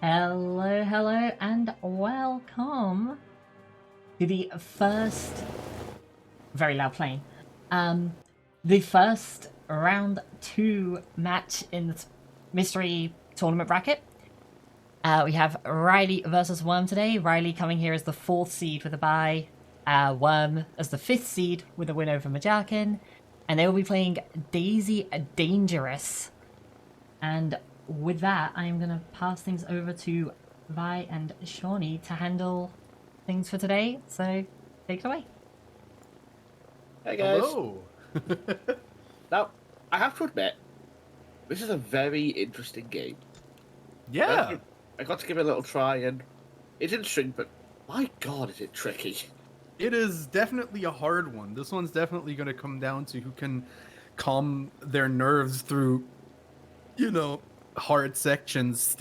Hello, hello, and welcome to the first, very loud plane, the first round 2 match in the mystery tournament bracket. We have Riley versus Wyrm today. Riley coming here as the 4th seed with a bye, Wyrm as the 5th seed with a win over Majarkin, and they will be playing Daisy Dangerous. And with that, I'm going to pass things over to Vi and Shawnee to handle things for today. So take it away. Hey guys. Hello. Now, I have to admit, this is a very interesting game. Yeah. I got to give it a little try, and it's interesting, but my god, is it tricky. It is definitely a hard one. This one's definitely going to come down to who can calm their nerves through, hard sections.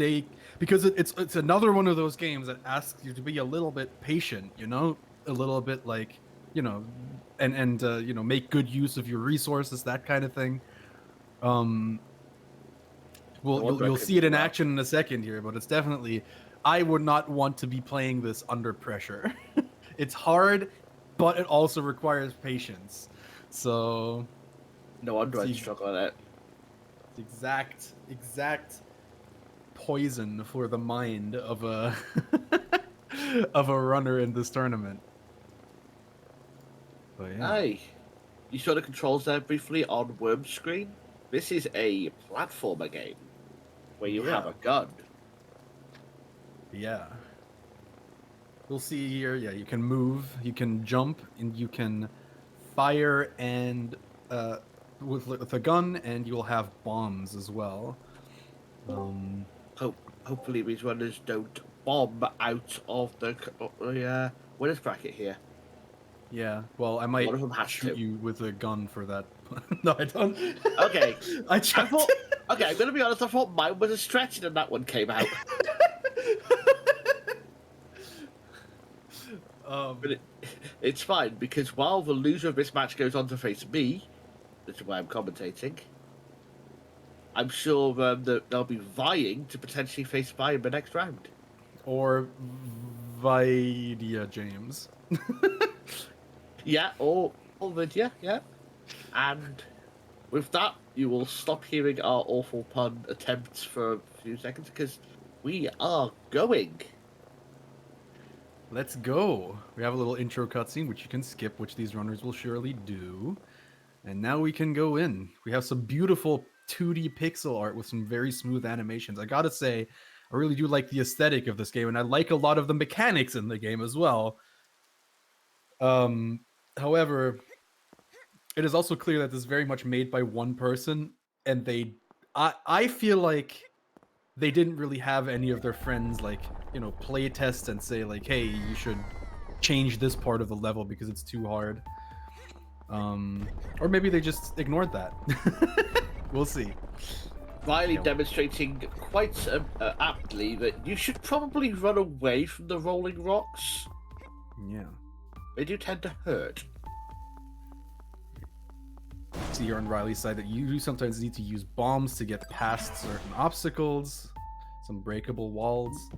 Because it's another one of those games that asks you to be a little bit patient. A little bit like, and make good use of your resources, that kind of thing. You'll see it in action in a second here, but it's definitely, I would not want to be playing this under pressure. It's hard, but it also requires patience. So No wonder I'd struggle at it. It's exact poison for the mind of a of a runner in this tournament. But yeah. Hey, you saw the controls there briefly on Wyrm's screen? This is a platformer game where you have a gun. Yeah. You'll see here, you can move, you can jump, and you can fire and with a gun, and you'll have bombs as well. Hopefully these runners don't bomb out of the winner's bracket here. Yeah, well, I might One of them has shoot to. you with a gun for that. No, I don't. Okay. I thought. Okay, I'm gonna be honest. I thought mine was a stretch, and that one came out. But it's fine, because while the loser of this match goes on to face me, that's why I'm commentating, I'm sure that they'll be vying to potentially face Vi in the next round. Or Vidia James. Yeah, or Vidya, yeah. And with that, you will stop hearing our awful pun attempts for a few seconds, because we are going. Let's go. We have a little intro cutscene, which you can skip, which these runners will surely do. And now we can go in. We have some beautiful 2D pixel art with some very smooth animations. I gotta say, I really do like the aesthetic of this game, and I like a lot of the mechanics in the game as well. However, it is also clear that this is very much made by one person, and I feel like they didn't really have any of their friends play test and say like, hey, you should change this part of the level because it's too hard. Or maybe they just ignored that. We'll see. Riley demonstrating quite aptly that you should probably run away from the rolling rocks. Yeah. They do tend to hurt. See here on Riley's side that you do sometimes need to use bombs to get past certain obstacles, some breakable walls.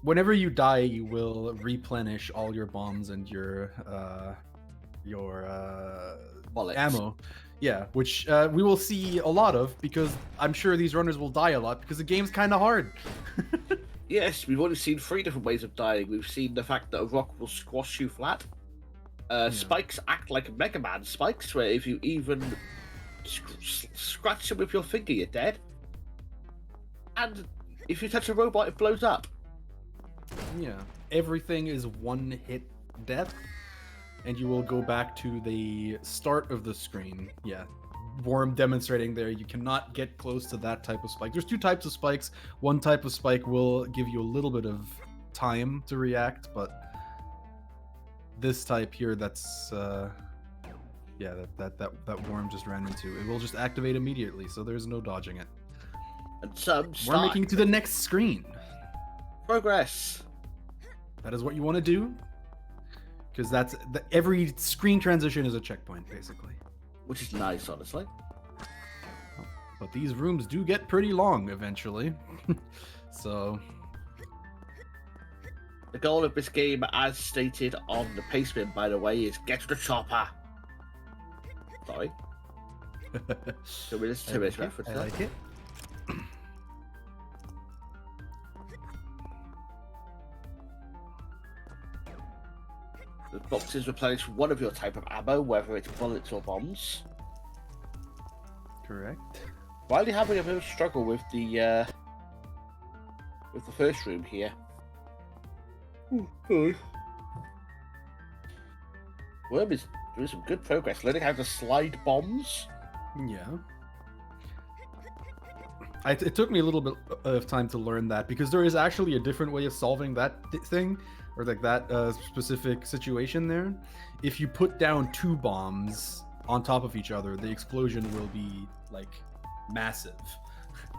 Whenever you die, you will replenish all your bombs and your ammo. Yeah, which we will see a lot of, because I'm sure these runners will die a lot because the game's kind of hard. Yes, we've already seen 3 different ways of dying. We've seen the fact that a rock will squash you flat. Spikes act like Mega Man spikes, where if you even scratch them with your finger, you're dead. And if you touch a robot, it blows up. Yeah, everything is one hit death, and you will go back to the start of the screen. Yeah, Wyrm demonstrating there, you cannot get close to that type of spike. There's 2 types of spikes. One type of spike will give you a little bit of time to react, but this type here, that's that Wyrm just ran into, it will just activate immediately, so there's no dodging it. And some We're making it to the next screen. Progress. That is what you want to do, because every screen transition is a checkpoint, basically. Which is nice, honestly. But these rooms do get pretty long eventually. So The goal of this game, as stated on the pastebin, by the way, is get to the chopper. Sorry. So we just reference I that. like it. The boxes replenish one of your type of ammo, whether it's bullets or bombs. Correct. While you're having a bit of a struggle with the first room here. Wyrm is doing some good progress, learning how to slide bombs. Yeah. It took me a little bit of time to learn that, because there is actually a different way of solving that thing, or like that specific situation there. If you put down 2 bombs on top of each other, the explosion will be like massive.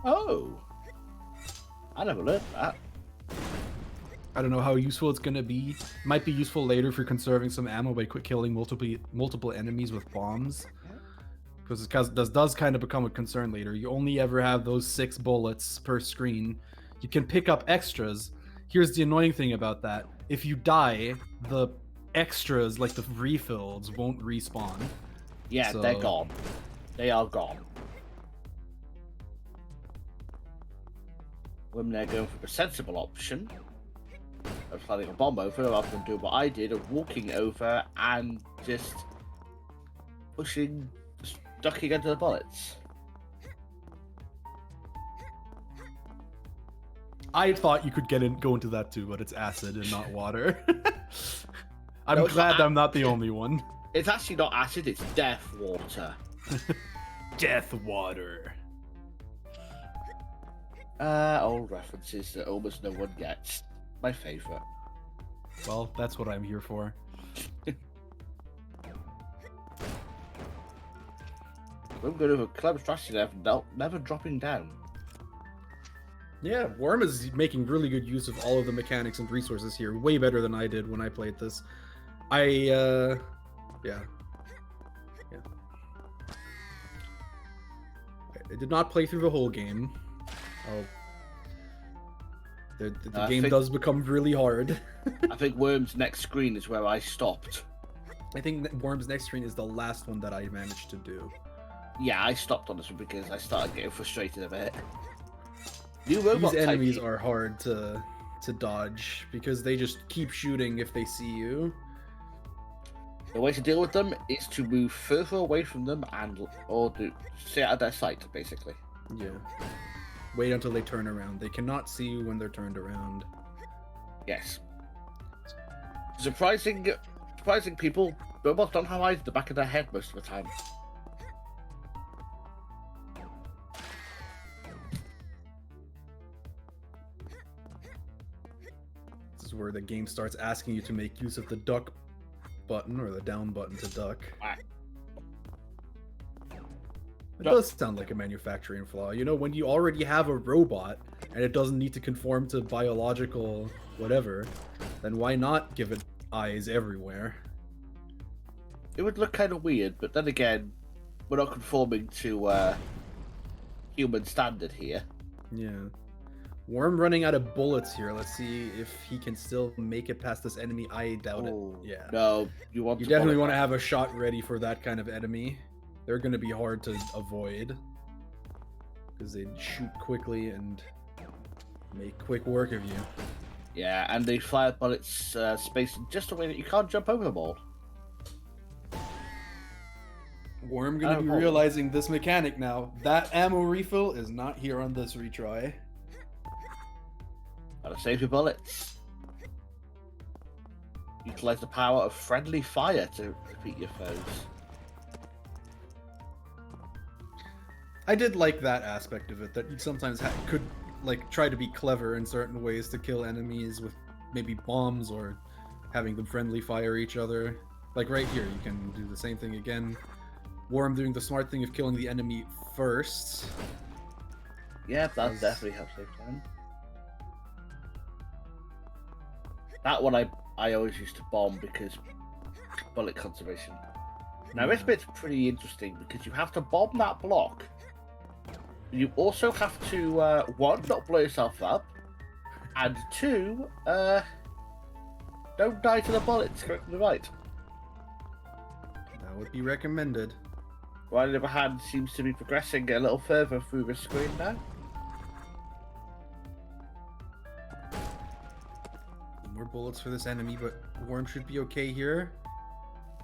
Oh, I never learned that. I don't know how useful it's gonna be. Might be useful later for conserving some ammo by quick killing multiple enemies with bombs. Because this does kind of become a concern later. You only ever have those 6 bullets per screen. You can pick up extras. Here's the annoying thing about that. If you die, the extras, like the refills, won't respawn. Yeah, So- they're gone. They are gone. When they're going for the sensible option of planting a bomb over, rather than doing what I did of walking over and just ducking into the bullets. I thought you could go into that too, but it's acid and not water. I'm No, it's glad not I'm not the only one. It's actually not acid, it's death water. Death water. Old references that almost no one gets. My favourite. Well, that's what I'm here for. I'm going to have a clever strategy there, never dropping down. Yeah, Wyrm is making really good use of all of the mechanics and resources here, way better than I did when I played this. Yeah. I did not play through the whole game. The game does become really hard. I think Wyrm's next screen is where I stopped. I think that Wyrm's next screen is the last one that I managed to do. Yeah, I stopped on this one because I started getting frustrated a bit. New robot These enemies type. are hard to dodge because they just keep shooting if they see you. The way to deal with them is to move further away from them or stay out of their sight, basically. Yeah. Wait until they turn around. They cannot see you when they're turned around. Yes. Surprising people, robots don't have eyes at the back of their head most of the time. This is where the game starts asking you to make use of the duck button or the down button to duck. It does sound like a manufacturing flaw. You know, when you already have a robot and it doesn't need to conform to biological whatever, then why not give it eyes everywhere? It would look kind of weird, but then again, we're not conforming to human standard here. Yeah. Wyrm running out of bullets here. Let's see if he can still make it past this enemy. I doubt it. Yeah. No, you definitely want to have a shot ready for that kind of enemy. They're going to be hard to avoid because they shoot quickly and make quick work of you. Yeah, and they fire bullets spaced in just a way that you can't jump over them all. Wyrm going to be realizing this mechanic now. That ammo refill is not here on this retry. Gotta save your bullets. Utilize the power of friendly fire to defeat your foes. I did like that aspect of it, that you sometimes could like try to be clever in certain ways to kill enemies with maybe bombs or having them friendly fire each other. Like right here, you can do the same thing again. Wyrm doing the smart thing of killing the enemy first. Yeah, that definitely helps save time. That one I always used to bomb because bullet conservation. Now this bit's pretty interesting because you have to bomb that block. You also have to one, not blow yourself up, and two, Don't die to the bullets. Correct from the right. That would be recommended. Right, on the other hand, seems to be progressing a little further through the screen now. More bullets for this enemy, but Wyrm should be okay here.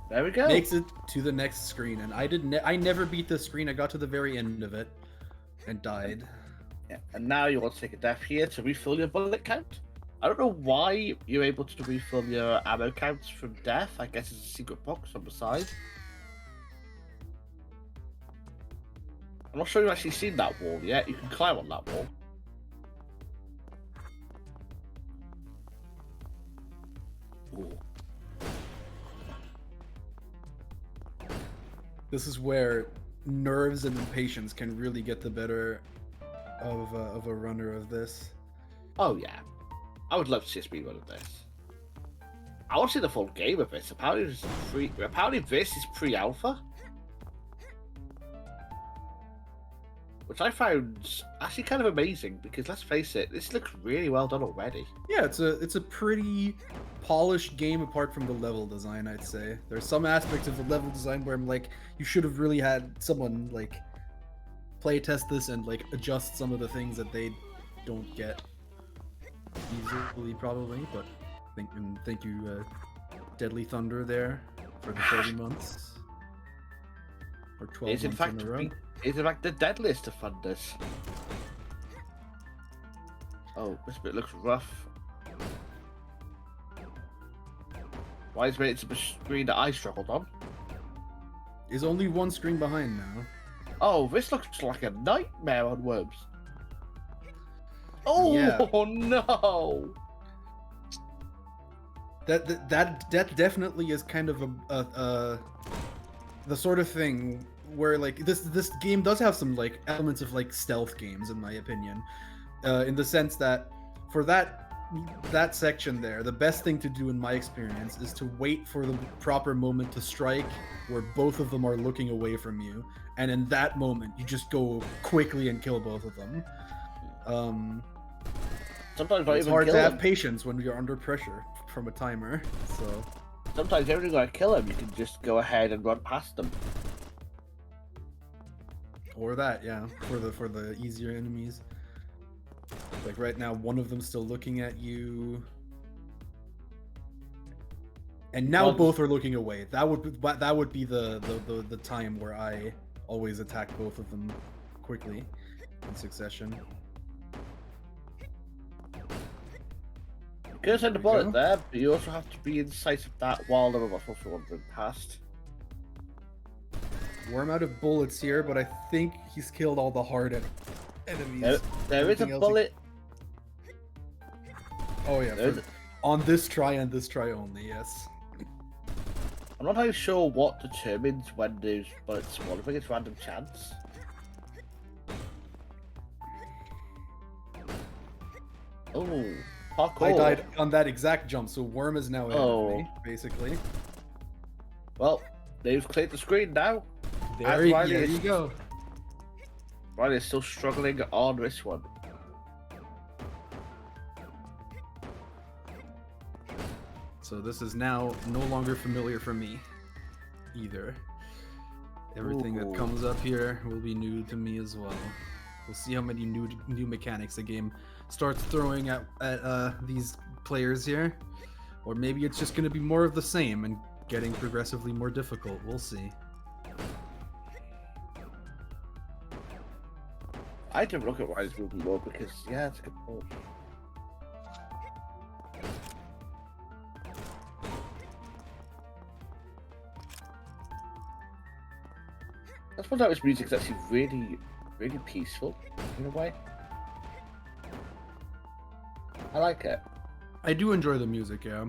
There we go. Makes it to the next screen, and I never beat this screen. I got to the very end of it and died. Yeah. And now you want to take a death here to refill your bullet count. I don't know why you're able to refill your ammo counts from death. I guess it's a secret box on the side. I'm not sure you've actually seen that wall yet. You can climb on that wall. Ooh. This is where nerves and impatience can really get the better of a runner of this. Oh yeah, I would love to see a speedrun of this. I want to see the full game of this. Apparently this is pre-alpha, which I found actually kind of amazing because let's face it, this looks really well done already. Yeah, it's a pretty polished game apart from the level design, I'd say. There's some aspects of the level design where I'm like, you should have really had someone like play test this and like adjust some of the things that they don't get easily probably, but thank you Deadly Thunder there for the 30 months. Or 12 Is in months fact in a row. is in fact the deadliest of funders. Oh, this bit looks rough. Why is it to the screen that I struggled on? Is only one screen behind now. Oh, this looks like a nightmare on Worms. Oh Yeah. no! That definitely is kind of the sort of thing where like this game does have some like elements of like stealth games in my opinion, in the sense that for that section there, the best thing to do in my experience is to wait for the proper moment to strike where both of them are looking away from you, and in that moment you just go quickly and kill both of them. Sometimes I It's even hard kill to them. have patience when you're under pressure from a timer, so Sometimes every time I kill them, you can just go ahead and run past them. or that, yeah, for the easier enemies. Like right now, one of them's still looking at you, and now Well, both are looking away. That would be the time where I always attack both of them quickly in succession. You can send a There we bullet go. there, but you also have to be in sight of that while the robot's also wandering past. Wyrm out of bullets here, but I think he's killed all the hard enemies. There is a Everything else bullet. Oh yeah, There is on this try and this try only, yes. I'm not entirely sure what determines when those bullets spawn. I think it's random chance. Oh, parkour. I died on that exact jump, so Wyrm is now ahead of me, Oh. basically. Well, they've cleared the screen now. There you go. Riley's still struggling on this one. So this is now no longer familiar for me, either. Everything Ooh. that comes up here will be new to me as well. We'll see how many new mechanics the game starts throwing at these players here, or maybe it's just going to be more of the same and getting progressively more difficult. We'll see. I didn't look at Riley's movement more because, yeah, it's a good point. That's one time his music's actually really, really peaceful in a way. I like it. I do enjoy the music, yeah.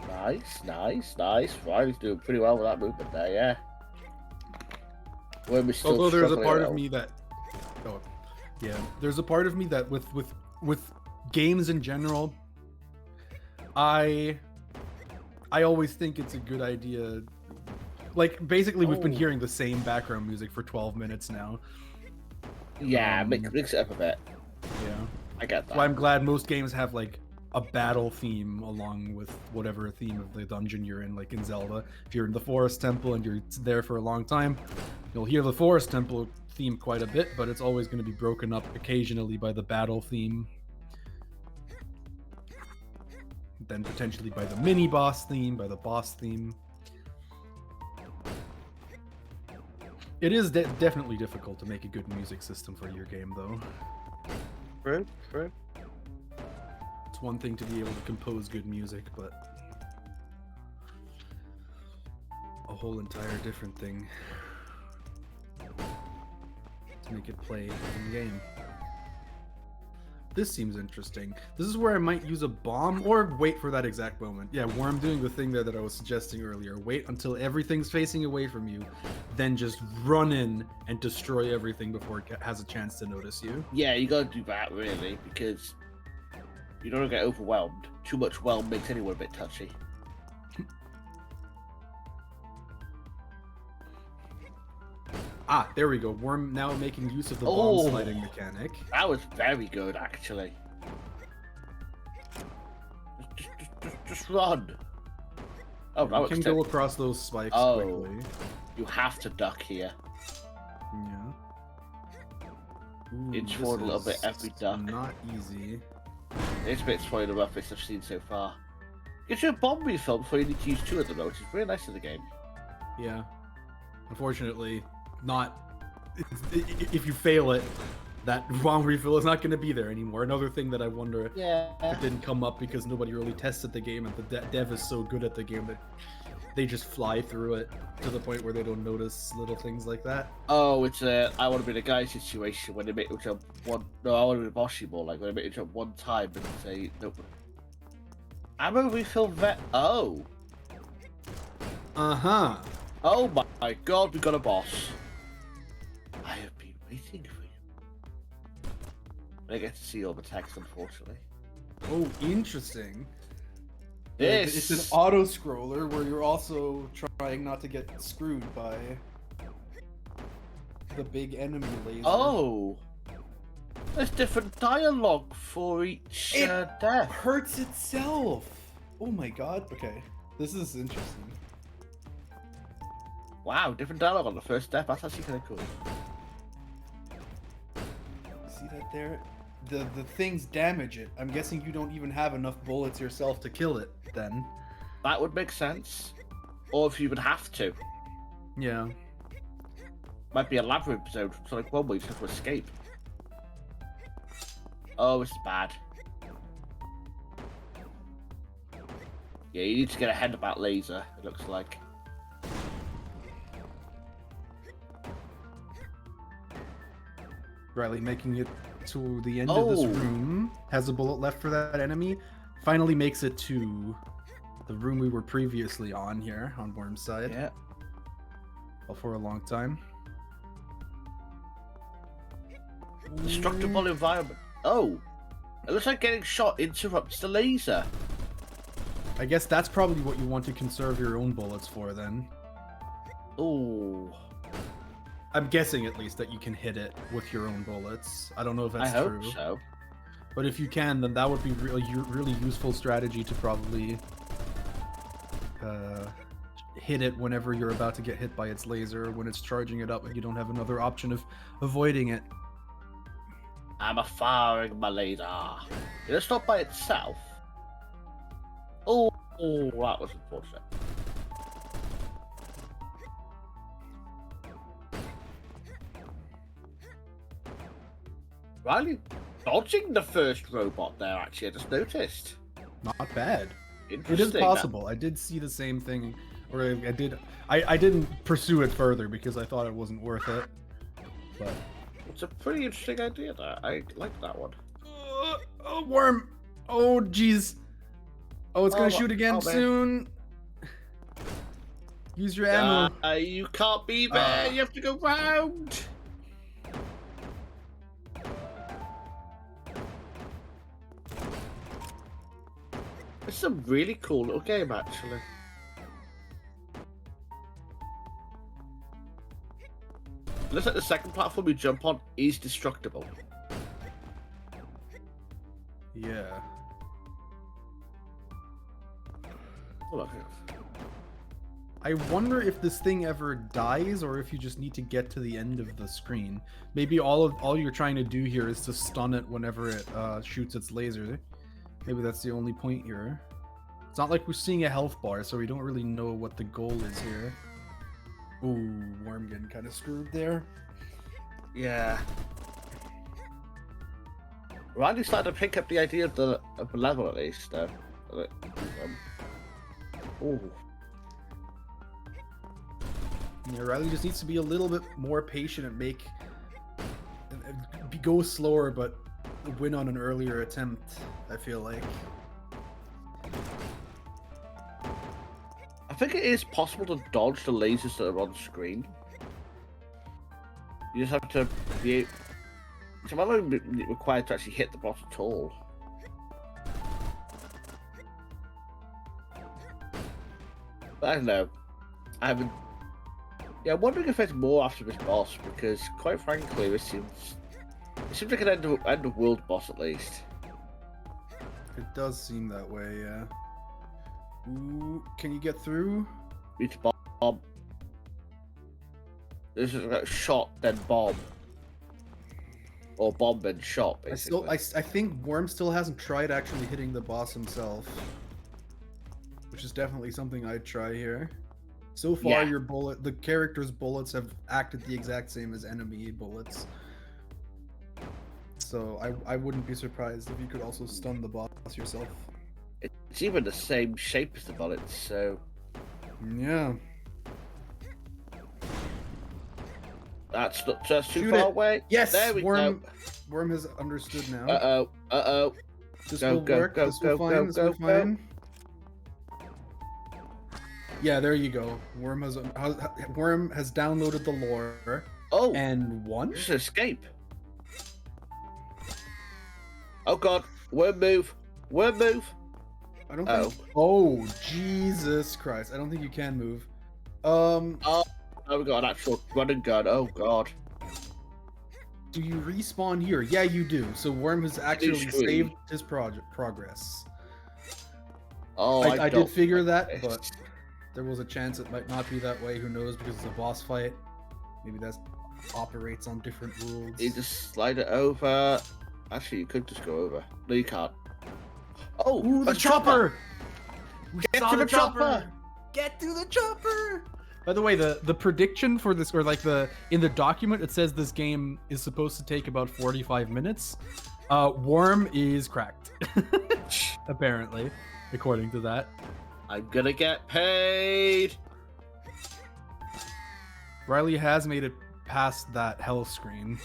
Nice. Riley's doing pretty well with that movement there, yeah. Wyrm is still Although there's a struggling part a of little. me that, oh, yeah, there's a part of me that with games in general, I always think it's a good idea. Like basically, we've been Oh. hearing the same background music for 12 minutes now. Yeah, mix it up a bit. Yeah, I get That's why that. I'm glad most games have like a battle theme along with whatever theme of the dungeon you're in. Like in Zelda, if you're in the Forest Temple and you're there for a long time, you'll hear the Forest Temple theme quite a bit, but it's always going to be broken up occasionally by the battle theme. Then potentially by the mini boss theme, by the boss theme. It is definitely difficult to make a good music system for your game, though. True, true. It's one thing to be able to compose good music, but a whole entire different thing to make it play in game. This seems interesting. This is where I might use a bomb or wait for that exact moment. Yeah, where I'm doing the thing there that I was suggesting earlier. Wait until everything's facing away from you, then just run in and destroy everything before it has a chance to notice you. Yeah, you gotta do that really, because you don't get overwhelmed. Too much whelm makes anyone a bit touchy. Ah, there we go. Wyrm now making use of the bomb sliding mechanic. That was very good, actually. Just run. Oh, that You was can go across those spikes quickly. You have to duck here. Yeah. Ooh, Inch this forward a little bit is every duck. Not easy. It's a bit spoiler the roughest I've seen so far. Gives you a bomb refill before you need to use two of them, which is really nice in the game. Yeah. Unfortunately, not. If you fail it, that bomb refill is not going to be there anymore. Another thing that I wonder if it didn't come up because nobody really tested the game, and the dev is so good at the game that they just fly through it to the point where they don't notice little things like that. Oh, it's a I want to be the guy situation when they make you jump one. No, I want to be the bossy more like when they make you jump one time and say nope. Ammo refill vet. Oh. Uh-huh. Oh my god, we got a boss. I have been waiting for you. I get to see all the text, unfortunately. Oh, interesting. This It's an auto scroller where you're also trying not to get screwed by the big enemy laser. Oh. There's different dialogue for each death. Hurts itself. Oh my god. Okay. This is interesting. Wow, different dialogue on the first death. That's actually kind of cool. See that there? The things damage it. I'm guessing you don't even have enough bullets yourself to kill it then. That would make sense. Or if you would have to. Yeah. Might be a labyrinth zone from Sonic 1 where you just have to escape. Oh, it's bad. Yeah, you need to get ahead of that laser, it looks like. Riley making it to the end of this room. Has a bullet left for that enemy. Finally makes it to the room we were previously on here, on Wyrm's side. Yeah. Well, for a long time. Destructible environment. Oh! It looks like getting shot interrupts the laser. I guess that's probably what you want to conserve your own bullets for then. Oh. I'm guessing at least that you can hit it with your own bullets. I don't know if that's I true. hope so. But if you can, then that would be really useful strategy to probably hit it whenever you're about to get hit by its laser, when it's charging it up and you don't have another option of avoiding it. I'm a firing my laser. Did it stop by itself? Oh, that was unfortunate. Riley dodging the first robot there, actually, I just noticed. Not bad. It Interesting. is possible. I did see the same thing, or I didn't pursue it further because I thought it wasn't worth it. But It's a pretty interesting idea there. I like that one. oh, Wyrm! Oh, jeez! Oh, it's gonna shoot again man. soon. Use your ammo. You can't be there. You have to go round. It's a really cool little game, actually. Looks like the second platform you jump on is destructible. Yeah. Hold on. I wonder if this thing ever dies or if you just need to get to the end of the screen. Maybe all you're trying to do here is to stun it whenever it shoots its laser. Maybe that's the only point here. It's not like we're seeing a health bar, so we don't really know what the goal is here. Ooh, Wyrm getting kind of screwed there. Yeah. Randy started to pick up the idea of the level at least, though. Ooh. Yeah, Riley just needs to be a little bit more patient and go slower, but win on an earlier attempt. I feel like. I think it is possible to dodge the lasers that are on screen. You just have to be. So might not be required to actually hit the boss at all. But I don't know. I haven't. Yeah, I'm wondering if there's more after this boss because, quite frankly, it seems like an end of world boss at least. It does seem that way, yeah. Ooh, can you get through? Need to bomb. This is like shot then bomb, or bomb then shot. Basically, I think Wyrm still hasn't tried actually hitting the boss himself, which is definitely something I'd try here. So far, Yeah. the character's bullets have acted the exact same as enemy bullets. So I wouldn't be surprised if you could also stun the boss yourself. It's even the same shape as the bullets, so Yeah. that's not just too Shoot far it. away. Yes, there we Wyrm, go. Wyrm has understood now. Uh-oh. This Go, will go, work. go, This will go, fine. go, This go, will go. fine. Yeah, there you go. Wyrm has downloaded the lore Oh, and won. just escape. Oh god, Wyrm move. Wyrm move. I don't think. Oh Jesus Christ! I don't think you can move. Oh, we got an actual run and gun. Oh god. Do you respawn here? Yeah, you do. So Wyrm has actually Screwy. saved his progress. Oh, I don't did figure like that, this. but there was a chance it might not be that way. Who knows? Because it's a boss fight. Maybe that operates on different rules. You just slide it over. Actually, you could just go over. No, you can't. Oh, Ooh, the a chopper! Get to the chopper! Get to the chopper! By the way, the prediction for this, or like in the document, it says this game is supposed to take about 45 minutes. Wyrm is cracked, apparently, according to that. I'm gonna get paid. Riley has made it past that hell screen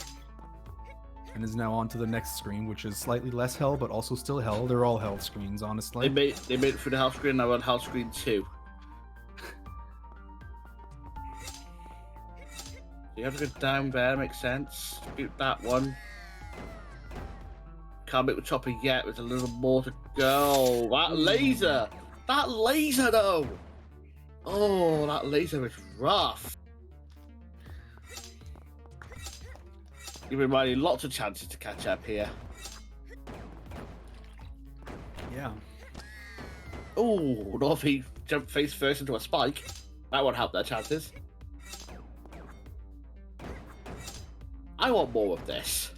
and is now on to the next screen, which is slightly less hell, but also still hell. They're all hell screens, honestly. They made it through the health screen. Now on health screen 2. You have to go down there. Makes sense. Shoot that one. Can't make the chopper yet. There's a little more to go. That laser. That laser though. Oh, that laser is rough. Giving Riley lots of chances to catch up here. Yeah. Oh, not if he jumped face first into a spike. That won't help their chances. I want more of this.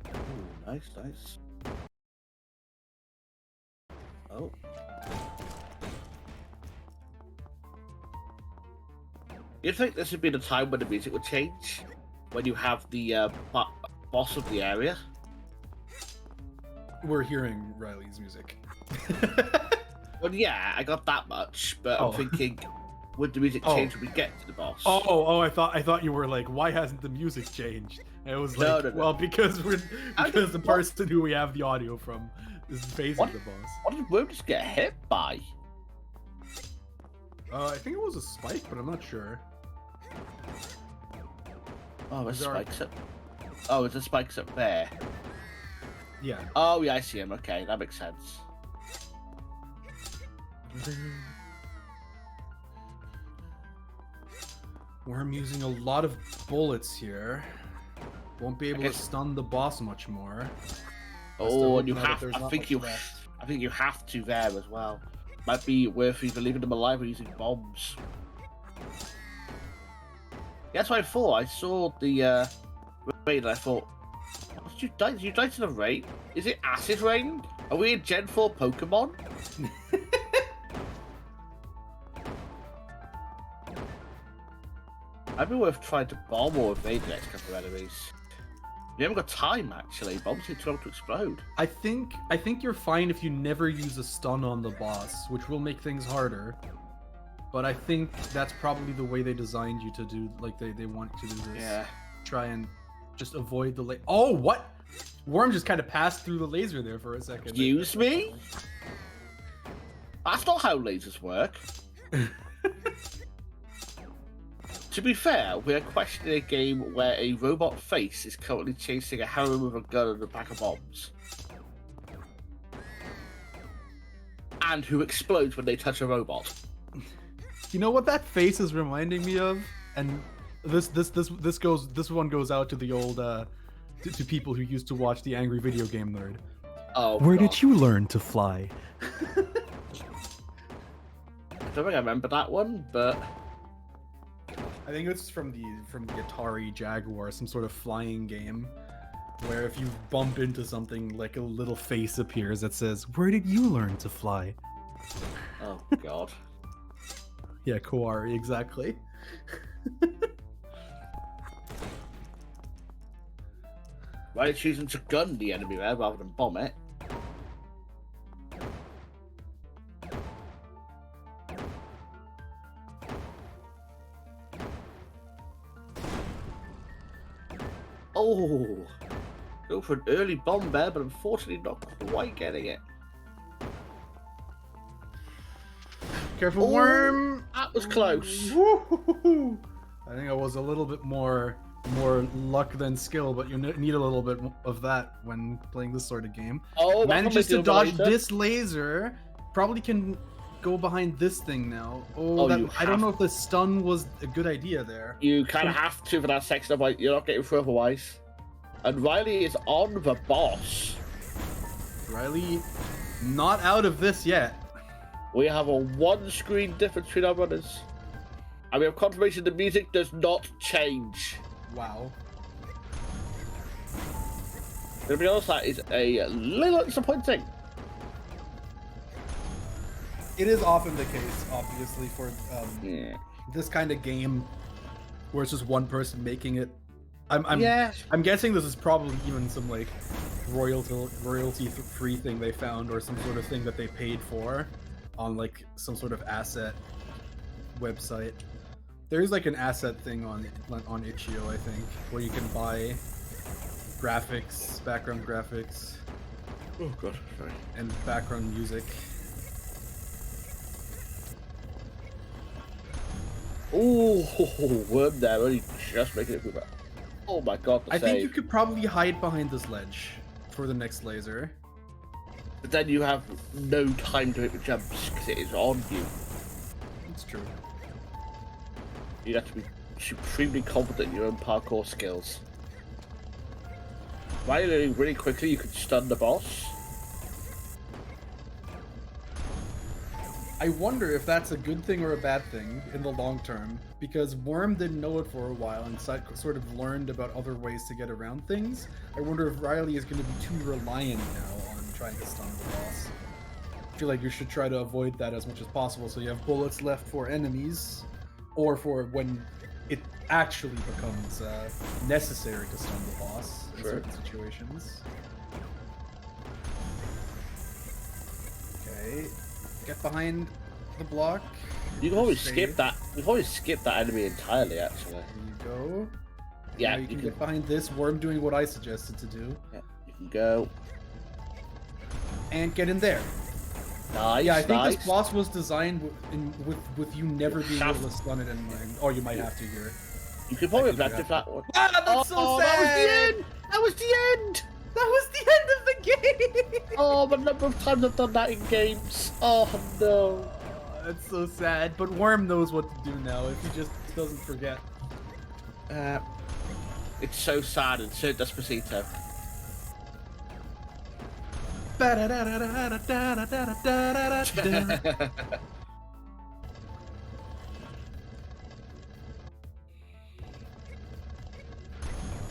Ooh, nice, nice. Oh. You'd think this would be the time when the music would change? When you have the boss of the area? We're hearing Riley's music. Well, yeah, I got that much, but Oh. I'm thinking, would the music change when we get to the boss? Oh! I thought you were like, why hasn't the music changed? And it was No, like, no, no. well, because the what? person who we have the audio from is facing What? the boss. What did Wyrm just get hit by? I think it was a spike, but I'm not sure. Oh, there's These are- spikes up. Oh, there's a spikes up there. Yeah. Oh, yeah, I see him. Okay, that makes sense. Wyrm using a lot of bullets here. Won't be able to stun the boss much more. Oh, and you have. I think you have to there as well. Might be worth either leaving them alive or using bombs. That's what I thought. I saw the rain and I thought, did you die? Did you die to the rain? Is it acid rain? Are we in Gen 4 Pokemon? Might be worth trying to bomb or evade the next couple of enemies. You haven't got time, actually. Bombs take too long to explode. I think you're fine if you never use a stun on the boss, which will make things harder. But I think that's probably the way they designed you to do, like they want to do this. Yeah. Try and just avoid the Oh, what? Wyrm just kind of passed through the laser there for a second. Excuse me? That's not how lasers work. To be fair, we're questioning a game where a robot face is currently chasing a heroine with a gun and a pack of bombs. And who explodes when they touch a robot. You know what that face is reminding me of? And this one goes out to the old to people who used to watch the Angry Video Game Nerd. Oh, Where God. did you learn to fly? I don't think I remember that one, but I think it's from the Atari Jaguar, some sort of flying game, where if you bump into something, like a little face appears that says, "Where did you learn to fly?" oh God. Yeah, Koari, exactly. Why are you choosing to gun the enemy there rather than bomb it? Oh, go for an early bomb there, but unfortunately not quite getting it. Careful, Oh, Wyrm! that was close. Woo-hoo-hoo. I think I was a little bit more luck than skill, but you need a little bit of that when playing this sort of game. Oh, Manages to the dodge laser. this laser. Probably can go behind this thing now. Oh, you I don't have- know if the stun was a good idea there. You kind of have to for that section, otherwise you're not getting through otherwise. And Riley is on the boss. Riley, not out of this yet. We have a one-screen difference between our runners. And we have confirmation the music does not change. Wow. To be honest, that is a little disappointing. It is often the case, obviously, for Yeah. this kind of game where it's just one person making it. I'm Yeah. I'm guessing this is probably even some like royalty free thing they found, or some sort of thing that they paid for on like some sort of asset website. There's like an asset thing on itch.io, I think, where you can buy graphics, background graphics, Oh God, sorry. and background music. Oh, Wyrm there, only just making it move up. Oh my God, the I think save. you could probably hide behind this ledge for the next laser. But then you have no time to hit the jumps because it is on you. It's true. You have to be supremely confident in your own parkour skills. While you're doing really quickly, you can stun the boss. I wonder if that's a good thing or a bad thing in the long term, because Wyrm didn't know it for a while and sort of learned about other ways to get around things. I wonder if Riley is going to be too reliant now on trying to stun the boss. I feel like you should try to avoid that as much as possible, so you have bullets left for enemies, or for when it actually becomes necessary to stun the boss in Sure. certain situations. Okay. Get behind the block. You can always Save. skip that. You can always skip that enemy entirely, actually. There you go. Yeah, Now you can get behind this Wyrm doing what I suggested to do, Yeah, you can go. and get in there. Nice. Yeah, I think nice. this boss was designed with you never being have- able to stun it in mind. Or you might have to here. You could probably I think have you left have if that one. Ah, that's so sad. That was the end. That was the end. That was the end of the game. Oh, the number of times I've done that in games. Oh no. That's so sad. But Wyrm knows what to do now if he just doesn't forget. It's so sad and so Despacito.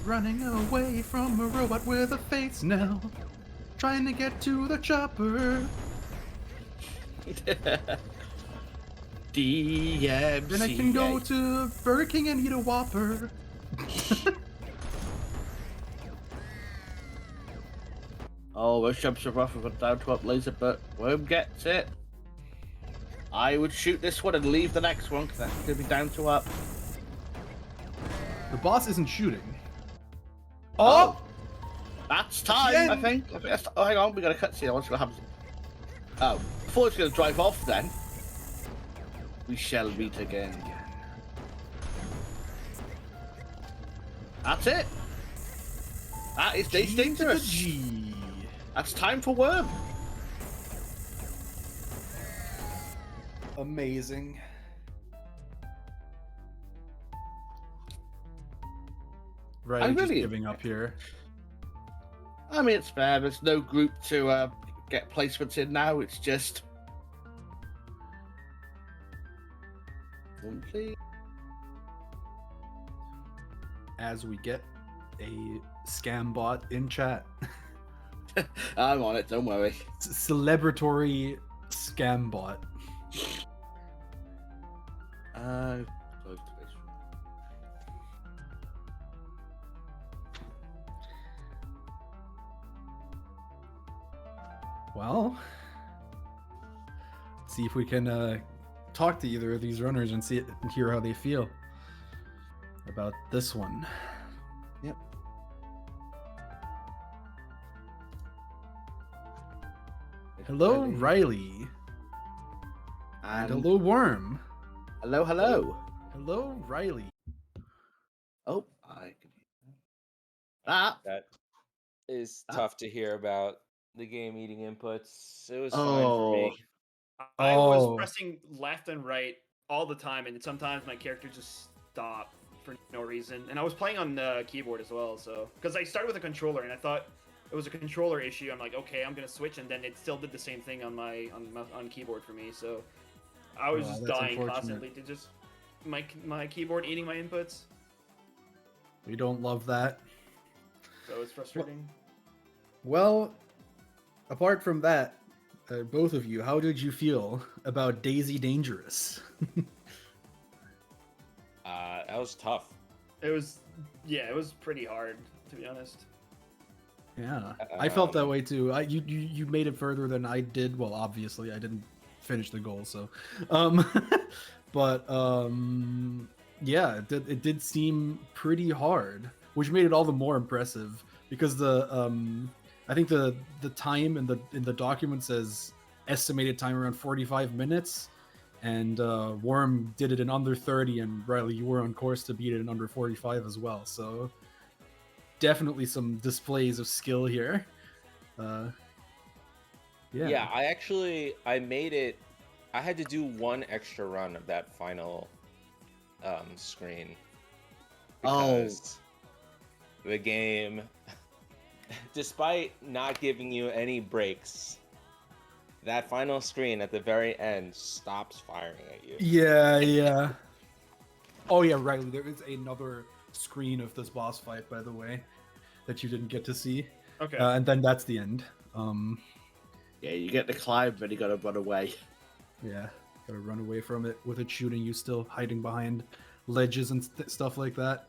Running away from a robot with a face now. Trying to get to the chopper. DMC. Then I can go to Burger King and eat a Whopper. Oh, those jumps are rough with a down to up laser, but Wyrm gets it. I would shoot this one and leave the next one because that's going to be down to up. The boss isn't shooting. Oh! That's time, Again. I think. Oh, hang on, we got a cutscene. I want to see what happens. Oh, before it's going to drive off then. We shall meet again. That's it. That is Days Dangerous. G. That's time for Wyrm. Amazing. Right, I just really- giving up here. I mean, it's fair. There's no group to get placements in now. It's just... Please. As we get a scam bot in chat. I'm on it, don't worry. Celebratory scam bot. Well, see if we can talk to either of these runners and hear how they feel about this one. Yep. Hello, Riley. And hello, Wyrm. Hello, hello. Hello, Riley. Oh, I can hear that. That is tough to hear about the game eating inputs. It was Oh. fine for me. I Oh. was pressing left and right all the time, and sometimes my character just stopped for no reason. And I was playing on the keyboard as well, so because I started with a controller and I thought it was a controller issue. I'm like, okay, I'm gonna switch, and then it still did the same thing on on keyboard for me. So I was Oh, just that's dying unfortunate. constantly to just my keyboard eating my inputs. We don't love that. So it's frustrating. Well, apart from that, both of you, how did you feel about Daisy Dangerous? That was tough. It was pretty hard, to be honest. Yeah, I felt that way too. You made it further than I did. Well, obviously I didn't finish the goal, so, but yeah, it did seem pretty hard, which made it all the more impressive because I think the time in the document says estimated time around 45 minutes, and Wyrm did it in under 30, and Riley, you were on course to beat it in under 45 as well. So definitely some displays of skill here. Yeah, I made it. I had to do one extra run of that final screen because the game, despite not giving you any breaks, that final screen at the very end stops firing at you. Yeah. Oh yeah, Riley, there is another screen of this boss fight, by the way, that you didn't get to see. Okay. And then that's the end. Yeah, you get the climb, but you gotta run away. Yeah, gotta run away from it with it shooting you, still hiding behind ledges and stuff like that.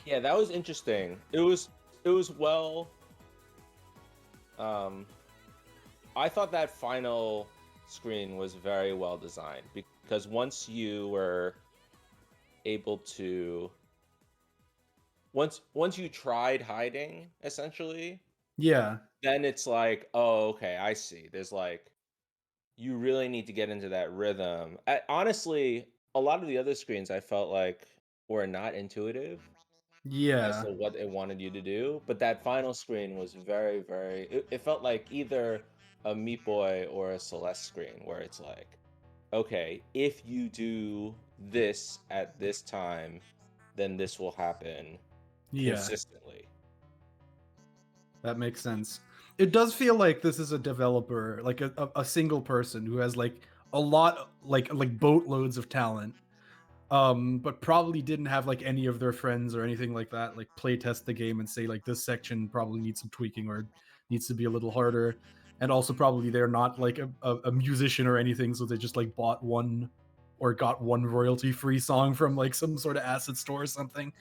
Yeah, that was interesting. It was well. I thought that final screen was very well designed because once you were able to, once you tried hiding, essentially, Yeah, then it's like, oh, okay, I see. There's like, you really need to get into that rhythm. Honestly, a lot of the other screens I felt like were not intuitive as yeah, to what it wanted you to do, but that final screen was very, very. It felt like either a Meat Boy or a Celeste screen, where it's like, okay, if you do this at this time, then this will happen Yeah, consistently. that makes sense. It does feel like this is a developer, like a single person who has like a lot, like boatloads of talent, but probably didn't have like any of their friends or anything like that like play test the game and say like this section probably needs some tweaking or needs to be a little harder. And also probably they're not like a musician or anything, so they just like bought one or got one royalty free song from like some sort of asset store or something.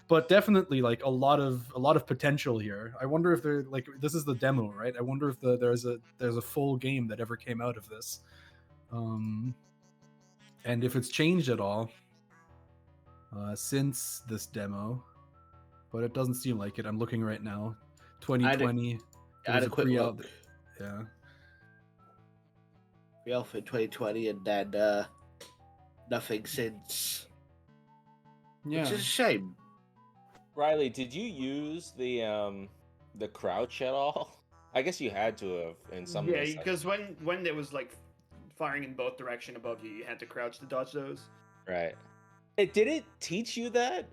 But definitely like a lot of potential here. I wonder if they're like, this is the demo, right? I wonder if there's a full game that ever came out of this, and if it's changed at all since this demo. But it doesn't seem like it. I'm looking right now. 2020. I had a quick pre-out. look. Yeah. Pre-alpha in 2020, and then nothing since. Yeah. Which is a shame. Riley, did you use the crouch at all? I guess you had to have in some. Yeah, of the because when it was like firing in both direction above you, you had to crouch to dodge those. right. Did it teach you that?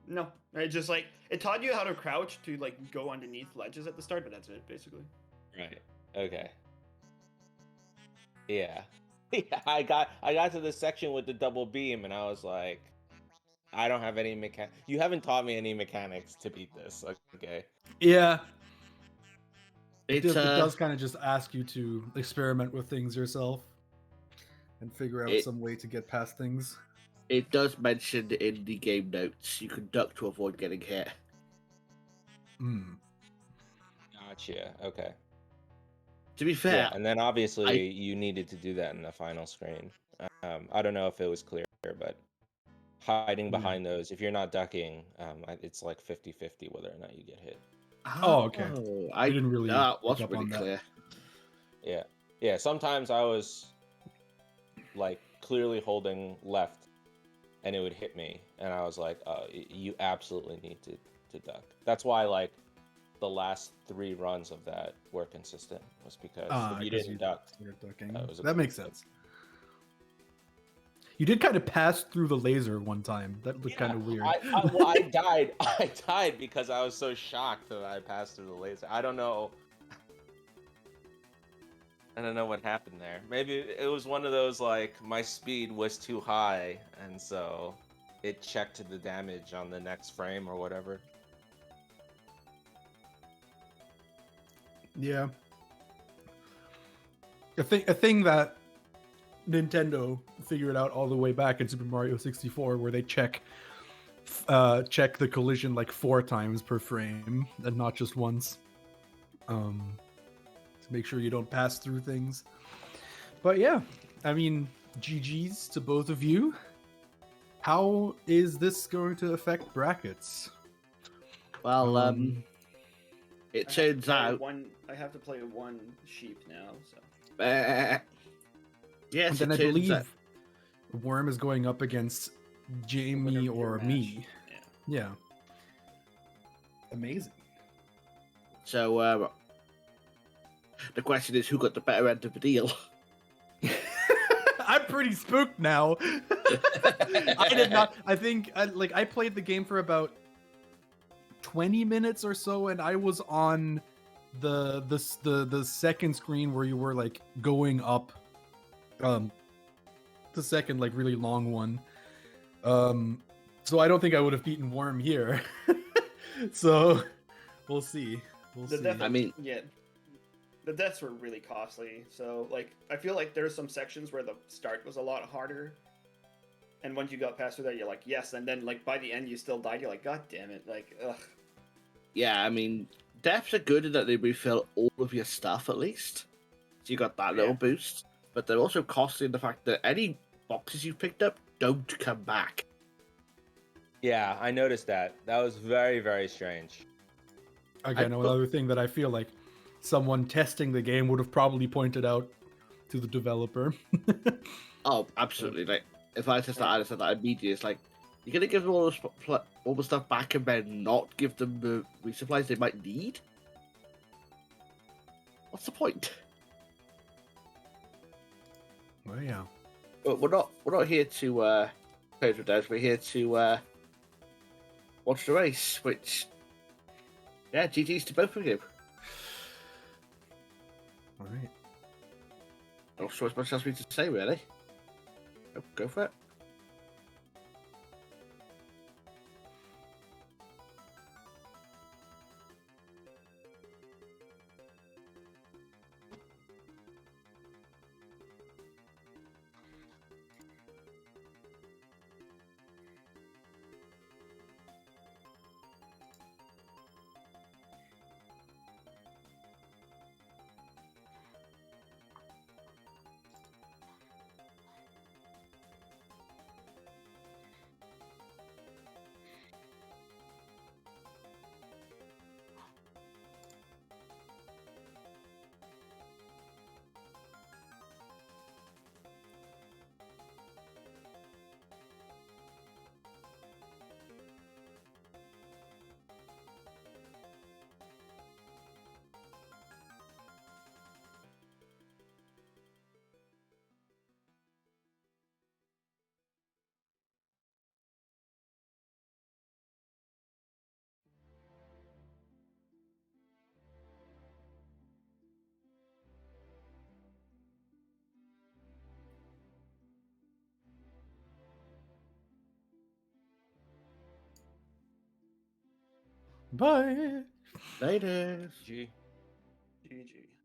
No, it just like it taught you how to crouch to like go underneath ledges at the start, but that's it basically. Right. Okay. Yeah. Yeah. I got to the section with the double beam, and I was like, I don't have any mechanics. You haven't taught me any mechanics to beat this. Okay. Yeah. It It does kind of just ask you to experiment with things yourself and figure out some way to get past things. It does mention in the game notes you can duck to avoid getting hit. Hmm. Gotcha. Okay. To be fair, Yeah, and then obviously you needed to do that in the final screen. I don't know if it was clear, but hiding behind those, if you're not ducking, it's like 50-50 whether or not you get hit. Oh, okay. I didn't really that was pick up pretty on that. clear. Yeah. Yeah, sometimes I was like clearly holding left and it would hit me, and I was like, you absolutely need to duck. That's why like the last 3 runs of that were consistent, was because if you didn't duck, that makes sense. You did kind of pass through the laser one time. That looked kind of weird. I died. I died because I was so shocked that I passed through the laser. I don't know what happened there. Maybe it was one of those like my speed was too high, and so it checked the damage on the next frame or whatever. Yeah. A thing that Nintendo figured out all the way back in Super Mario 64, where they check the collision like 4 times per frame and not just once, to make sure you don't pass through things. But yeah, I mean, GG's to both of you. How is this going to affect brackets? Well, it turns out. I have to play one sheep now. So. Yes, and then it I turns believe out. Wyrm is going up against Jamie or me. Yeah. Amazing. So the question is, who got the better end of the deal? I'm pretty spooked now. I did not. I think I played the game for about 20 minutes or so, and I was on the second screen where you were like going up, the second like really long one. So I don't think I would have beaten Wyrm here. So we'll see. I mean, yeah. The deaths were really costly, so like I feel like there's some sections where the start was a lot harder, and once you got past through that, you're like yes, and then like by the end you still died. You're like, god damn it, like ugh. Yeah, I mean, deaths are good in that they refill all of your stuff at least, so you got that little boost. But they're also costly in the fact that any boxes you've picked up don't come back. Yeah, I noticed that. That was very, very strange. Again, another thing that I feel like someone testing the game would have probably pointed out to the developer. Oh, absolutely. Like, if I tested that, I'd have said that immediately. It's like, you're going to give them all the stuff back and then not give them the resupplies they might need? What's the point? Well, yeah. But we're not here to play with devs. We're here to watched the race, which, yeah, GG's to both of you. All right. Not sure as much else we to say, really. Oh, go for it. Bye. Later. G. GG.